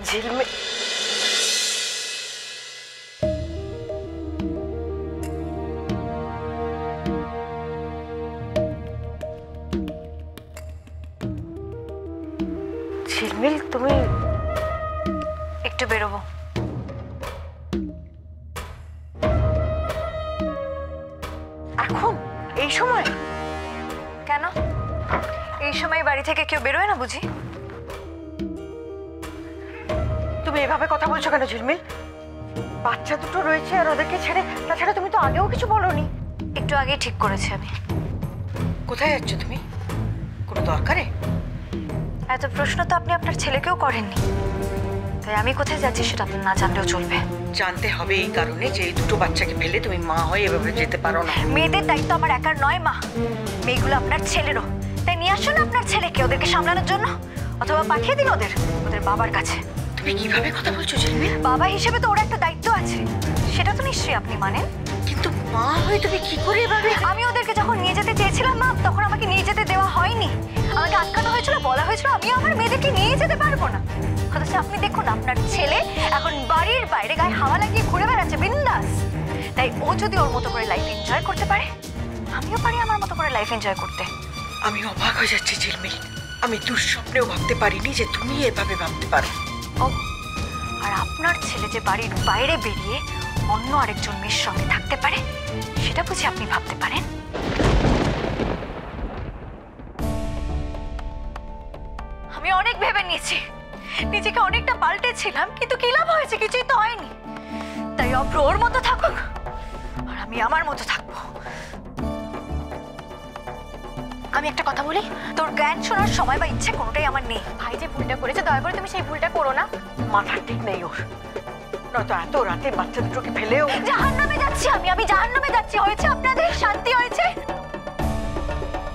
ঝিলমিল ঝিলমিল, তুমি একটু বেরোবো। এখন এই সময়? কেন, এই সময় বাড়ি থেকে কেউ বেরোয় না বুঝি? তুমি এভাবে কথা বলছো কেন ঝিলমিল? বাচ্চা দুটো রয়েছে আর ওদেরকে ছেড়ে, তাছাড়া তুমি তো আগেও কিছু বলোনি। একটু আগেই ঠিক করেছি আমি। কোথায় যাচ্ছ তুমি? কোনো দরকারে? এত প্রশ্ন তো আপনি আপনার ছেলেকেও করেননি, তাই আমি কোথায় যাচ্ছি সেটা আপনার না জানলেও চলবে। জানতে হবে এই কারণে যে এই দুটো বাচ্চাকে ফেলে তুমি মা হয়ে এভাবে যেতে পারো না। মেয়েদের দায়িত্ব আমার একার নয় মা, মেয়েগুলো আপনার ছেলেরও। তাই নিয়ে আসুন আপনার ছেলেকে ওদেরকে সামলানোর জন্য, অথবা পাঠিয়ে দিন ওদের ওদের বাবার কাছে। তুমি কিভাবে কথা বলছো ঝিলমিল? বাবা হিসেবে তো ওর একটা দায়িত্ব আছে, সেটা তো নিশ্চয়ই আপনি মানেন। কিন্তু মা হয়ে তুমি কি করে এভাবে? আমি ওদেরকে যখন নিয়ে যেতে চেয়েছিলাম মা, তখন আমাকে নিয়ে যেতে দেওয়া হয়নি। আমাকে আটকানো হয়েছিল, বলা হয়েছিল আমি আমার মেয়েদেরকে নিয়ে যেতে পারবো না। অথচ আপনি দেখুন, আপনার ছেলে এখন বাড়ির বাইরে গায়ে হাওয়া লাগিয়ে ঘুরে বেড়াচ্ছে বিন্দাস। তাই ও যদি ওর মতো করে লাইফ এনজয় করতে পারে, আমিও পারি আমার মতো করে লাইফ এনজয় করতে। আমি অবাক হয়ে যাচ্ছি ঝিলমিল, আমি দুঃস্বপ্নেও ভাবতে পারিনি যে তুমি এভাবে ভাবতে পারো। ও, আর আপনার ছেলে যে বাড়ির বাইরে বেরিয়ে অন্য আরেকজন মেয়ের সঙ্গে থাকতে পারে, সেটা বুঝি আপনি ভাবতে পারেন? আমি অনেক ভেবে নিয়েছি, নিজেকে অনেকটা পাল্টেছিলাম, কিন্তু কি লাভ হয়েছে? কিছুই তো হয়নি। তাই অভ্র ওর মতো থাকুক আর আমি আমার মতো থাকবো। আমি একটা কথা বলি, তোর জ্ঞান শোনার সময় বা ইচ্ছে কোনোটাই আমার নেই। ভাই যে ভুলটা করেছে, দয়া করে তুমি সেই ভুলটা করো না। মাথা ঠিক নেই ওর, নয়তো এত রাতে বাচ্চা দুটোকে ফেলেও। জাহান্নামে যাচ্ছি আমি জাহান্নামে যাচ্ছি। হয়েছে আপনাদের? শান্তি হয়েছে?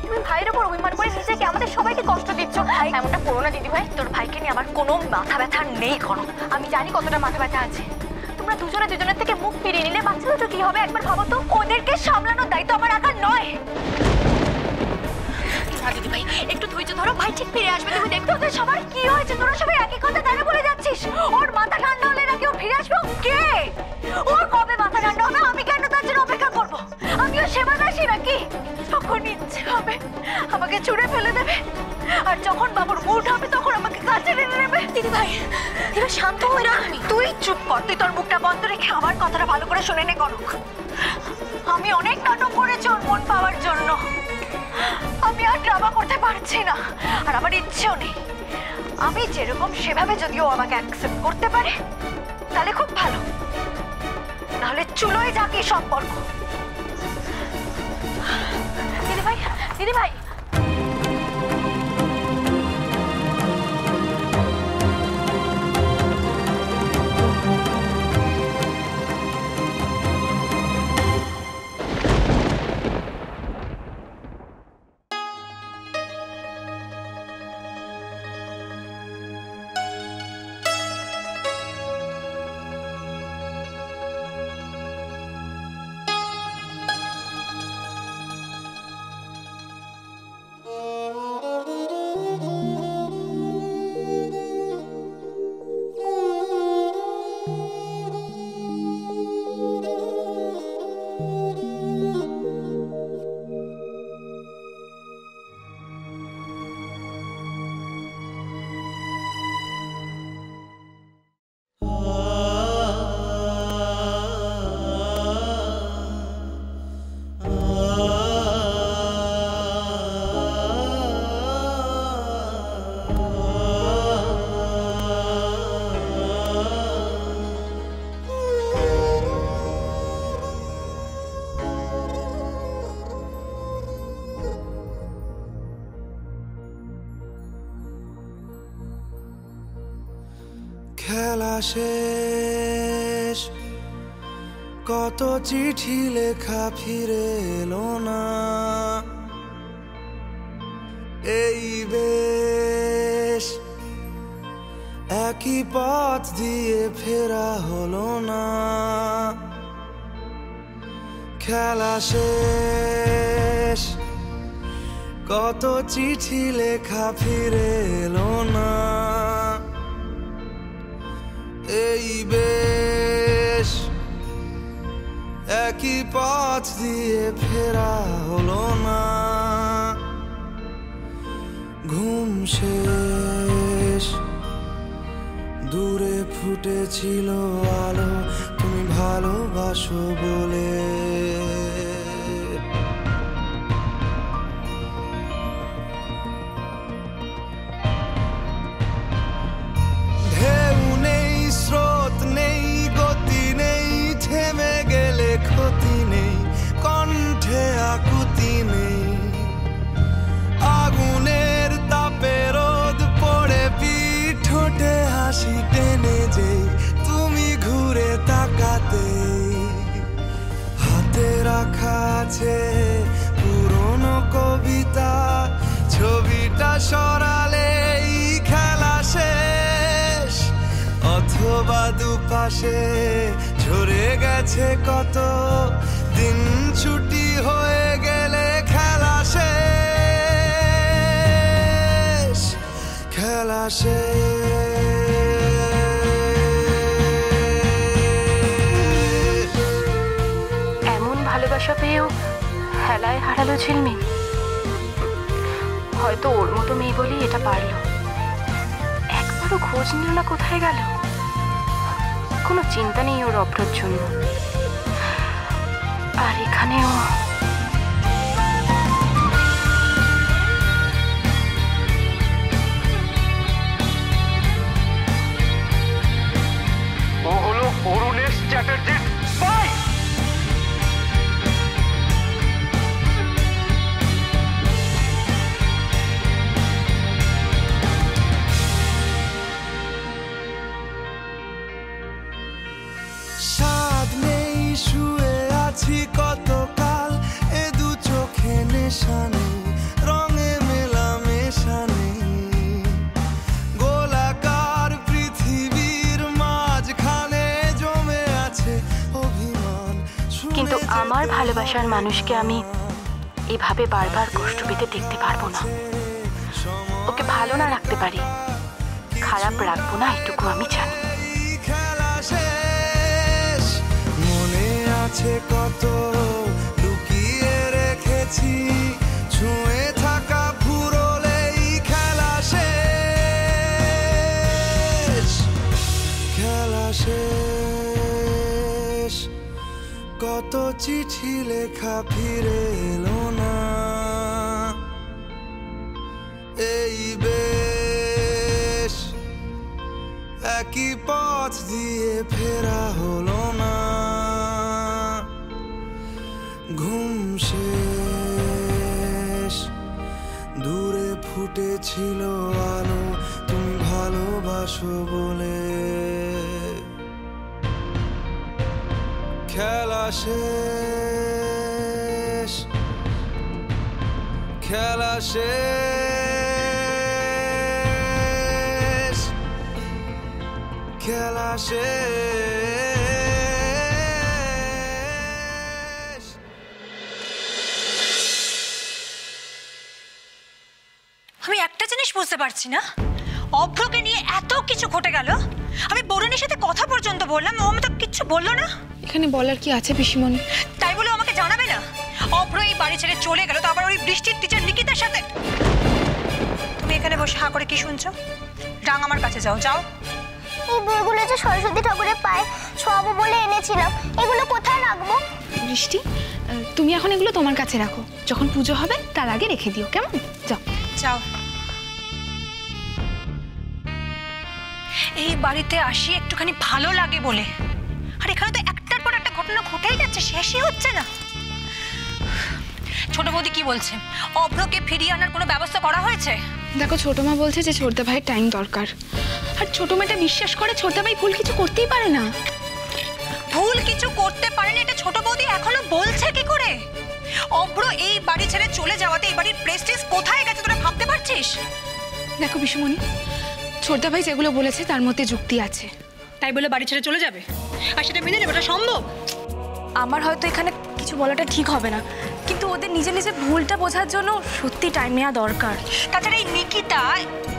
তুমি ভাইয়ের উপর অভিমান করে নিজেকে আমাদের সবাইকে কষ্ট দিচ্ছ। ভাই এমনটা করো না দিদি ভাই। তোর ভাইকে নিয়ে আমার কোনো মাথা ব্যথা নেই কোনো। আমি জানি কতটা মাথা ব্যথা আছে। তোমরা দুজনে দুজনের থেকে মুখ ফিরিয়ে নিলে বাচ্চা দুটো কি হবে একবার ভাবো তো। ওদেরকে সামলানোর দায়িত্ব আমার একার নয়। দিদি ভাই একটু ধৈর্য ধরো, ভাই ঠিক ফিরে আসবে। তুমি দেখতে ওদের সবার কি হয়েছে? তোরা সবাই একই কথা কেন বলে যাচ্ছিস? ওর মাথা ঠান্ডা হলে না কেউ ফিরে আসবে? কে? ওর কবে মাথা ঠান্ডা হবে? আমি কেন তার জন্য অপেক্ষা করবো? আমিও সেবা দাসী নাকি? যখন ইচ্ছে হবে আমাকে ছুঁড়ে ফেলে দেবে, আর যখন বাবুর মুড হবে তখন আমাকে কাছে টেনে নেবে। দিদি ভাই এবার শান্ত হয়ে রাখ। তুই চুপ কর, তুই তোর মুখটা বন্ধ রেখে আমার কথাটা ভালো করে শুনে নে করুক। আমি অনেক নাটক করেছি ওর মন পাওয়ার জন্য, আমি আর ড্রামা করতে পারছি না, আর আমার ইচ্ছেও নেই। আমি যেরকম সেভাবে যদি ও আমাকে অ্যাকসেপ্ট করতে পারে তাহলে খুব ভালো, নাহলে চুলোয় যাক এই সম্পর্ক। দিদি ভাই, দিদি ভাই খেলা শেষ, কত চিঠি লেখা ফিরে এলো না। এই বেশ একই পথ দিয়ে ফেরা হলো না। খেলা শেষ, কত চিঠি লেখা ফিরে এলো না। এই বেশ একই পথ দিয়ে ফেরা হলো না, ঘুম শেষ দূরে ফুটেছিল আলো তুমি ভালোবাসো বলে। ঢেউ নেই, স্রোত নেই, গতি নেই, থেমে গেলে ক্ষতি নেই, কণ্ঠে আকুতি নেই, আগুনের তাপে রোদ পড়ে পিঠ ঠোঁটে হাসি টেনে যে তুমি ঘুরে তাকাতে। হাতে রাখা আছে পুরনো কবিতা, ছবিটা সরালেই খেলা শেষ, অথবা দুপাশে ঝরে গেছে কত দিন, ছুটি হয়ে গেলে খেলা শেষ, খেলা শেষ। এমন ভালোবাসা পেয়েও হেলায় হারালো ঝিলমিল। হয়তো ওর মতো মেয়ে বলেই এটা পারলো। একবারও খোঁজ নিল না কোথায় গেল। কোনো চিন্তা নেই ওর অভ্রর জন্য। আর এখানেও ও হলো অরুণেশ চ্যাটার্জির ভাই। স্বাদ নেই, শুয়ে আছি কতকাল, এ দু চোখে নেশা নেই, রঙে মেলামেশা নেই, গোলাকার পৃথিবীর মাঝখানে জমে আছে অভিমান। কিন্তু আমার ভালোবাসার মানুষকে আমি এভাবে বারবার কষ্ট পেতে দেখতে পারবো না। ওকে ভালো না রাখতে পারি, খারাপ রাখবো না এটুকু আমি জানি। খেলা শেষ, মনে আছে কত লুকিয়ে রেখেছি, ছুঁয়ে থাকা ফুরলেই খেলা শেষ, খেলা শেষ। কত চিঠি লেখা ফিরে এলো না, এই বেশ একই পথ দিয়ে ফেরা হলো না, ঘুম শেষ দূরে ফুটেছিল আলো তুমি ভালোবাসো বলে। খেলা শেষ, খেলা শেষ, খেলা শেষ। আমি একটা জিনিস বুঝতে পারছি না, অভ্রকে নিয়ে এত কিছু ঘটে গেল, আমি বরুণের সাথে কথা পর্যন্ত বললাম, ও আমাকে কিচ্ছু বললো না। এখানে বলার কি আছে পিসিমণি? তাই বলে আমাকে জানাবে না? অভ্র এই বাড়ি ছেড়ে চলে গেল, তো আবার ওই বৃষ্টির টিচার নিকিতার সাথে। তুমি এখানে বসে হাঁ করে কি শুনছো? ডাং আমার কাছে যাও, যাও। এই বইগুলো যে সরস্বতী ঠাকুরের পায়ে ছোঁয়াবো বলে এনেছিলাম, এগুলো কোথায় রাখবো? বৃষ্টি, তুমি এখন এগুলো তোমার কাছে রাখো, যখন পুজো হবে তার আগে রেখে দিও, কেমন? যাও যাও। এই বাড়িতে আসি একটুখানি ভালো লাগে বলে, আর এখানে তো একটার পর একটা ঘটনা ঘটেই যাচ্ছে, শেষই হচ্ছে না। ছোট বৌদি কি বলছে? অভ্রকে ফিরিয়ে আনার কোনো ব্যবস্থা করা হয়েছে? দেখো, ছোট মা বলছে যে ছোটদা ভাইয়ের টাইম দরকার, আর ছোট মেয়েটা বিশ্বাস করে ছোটদা ভাই ভুল কিছু করতেই পারে না। ভুল কিছু করতে পারেনি এটা ছোট বৌদি এখনো বলছে কি করে? অভ্র এই বাড়ি ছেড়ে চলে যাওয়াতে এই বাড়ির প্রেস্টিজ কোথায় গেছে তোরা ভাবতে পারছিস? দেখো পিসিমণি, ছোটদা ভাই যেগুলো বলেছে তার মধ্যে যুক্তি আছে। তাই বলে বাড়ি ছেড়ে চলে যাবে আর সেটা মেনে নেবে? এটা সম্ভব? আমার হয়তো এখানে কিছু বলাটা ঠিক হবে না, কিন্তু ওদের নিজের নিজের ভুলটা বোঝার জন্য সত্যি টাইম নেওয়া দরকার। তাছাড়া এই নিকিতা,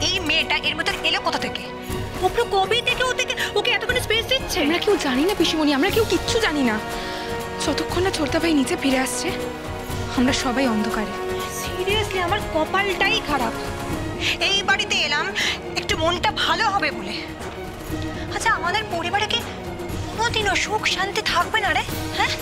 এই মেয়েটা এর মধ্যে এলো কোথা থেকে? অভ্র কবে থেকে ওকে এতক্ষণ স্পেস দিচ্ছে? আমরা কেউ জানি না পিসিমণি, আমরা কেউ কিচ্ছু জানি না। যতক্ষণ না ছোটদা ভাই নিচে ফিরে আসছে আমরা সবাই অন্ধকারে। সিরিয়াসলি আমার কপালটাই খারাপ। এই বাড়িতে এলাম একটু মনটা ভালো হবে বলে। আচ্ছা আমাদের পরিবারে কি কোনোদিনও সুখ শান্তি থাকবে না রে? হ্যাঁ,